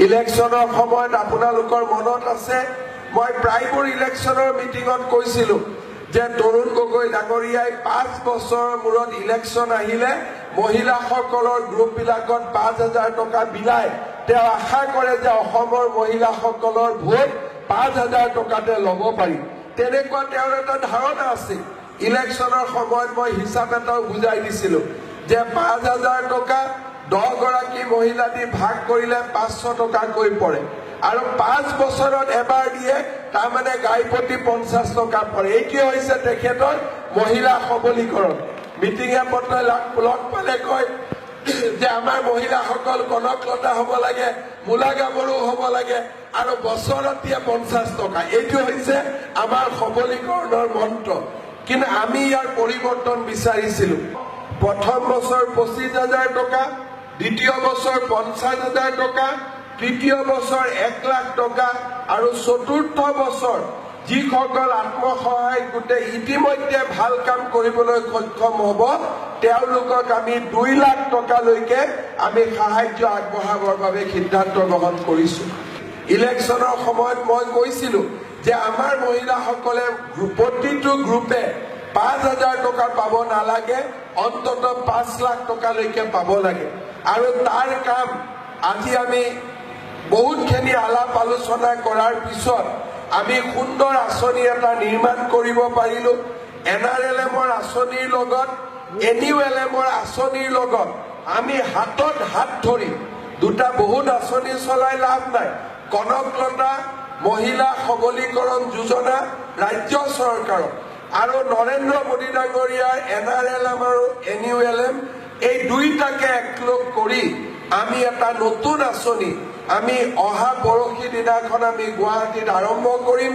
ইলেকশ্যনৰ সময়ত আপোনালোকৰ মনত আছে মই প্ৰায়বোৰ ইলেকশ্যনৰ মিটিঙত কৈছিলো যে তৰুণ গগৈ ডাঙৰীয়াই 5 বছৰৰ মূৰত ইলেকশ্যন আহিলে মহিলাসকলৰ গ্ৰুপবিলাকত 5,000 টকা বিলাই তেওঁ আশা কৰে যে অসমৰ মহিলাসকলৰ ভোট 5,000 টকাতে ল'ব পাৰি। তেনেকুৱা তেওঁৰ এটা ধাৰণা আছে। ইলেকশ্যনৰ সময়ত মই হিচাপ এটাও বুজাই দিছিলো যে 5,000 টকা 10 গৰাকী মহিলা দি ভাগ কৰিলে 500 টকাকৈ পৰে আৰু 5 বছৰত এবাৰ দিয়ে তাৰমানে গাই প্ৰতি 50 টকা পৰে। এইটো হৈছে তেখেতৰ মহিলা সবলীকৰণ। মিটিঙে পত্ৰ লগ পালে কয় যে আমাৰ মহিলাসকল কনকলতা হ'ব লাগে, মূলা গাভৰু হ'ব লাগে আৰু বছৰত দিয়ে 50 টকা। এইটো হৈছে আমাৰ সবলীকৰণৰ মন্ত্ৰ। কিন্তু আমি ইয়াৰ পৰিৱৰ্তন বিচাৰিছিলো। প্ৰথম বছৰ 25,000 টকা, দ্বিতীয় বছৰ 50,000 টকা, তৃতীয় বছৰ 1 লাখ টকা আৰু চতুৰ্থ বছৰ যিসকল আত্মসহায়ক গোটে ইতিমধ্যে ভাল কাম কৰিবলৈ সক্ষম হ'ব তেওঁলোকক আমি 2 লাখ টকালৈকে আমি সাহায্য আগবঢ়াবৰ বাবে সিদ্ধান্ত গ্ৰহণ কৰিছো। ইলেকশ্যনৰ সময়ত মই কৈছিলো যে আমাৰ মহিলাসকলে প্ৰতিটো গ্ৰুপে 5,000 টকা পাব নালাগে, অন্তত 5 লাখ টকালৈকে পাব লাগে আৰু তাৰ কাম আজি আমি বহুতখিনি আলাপ আলোচনা কৰাৰ পিছত আমি সুন্দৰ আঁচনি এটা নিৰ্মাণ কৰিব পাৰিলো। NRLM-ৰ আঁচনিৰ লগত NULM-ৰ আঁচনিৰ লগত আমি হাতত হাত ধৰি দুটা বহুত আঁচনি চলাই লাভ নাই। কনকলতা মহিলা সবলীকৰণ যোজনা ৰাজ্য চৰকাৰৰ আৰু নৰেন্দ্ৰ মোদী ডাঙৰীয়াৰ NRLM আৰু NULM এই দুইটাকে একলগ কৰি আমি এটা নতুন আঁচনি আমি অহা পৰহি দিনাখন আমি গুৱাহাটীত আৰম্ভ কৰিম।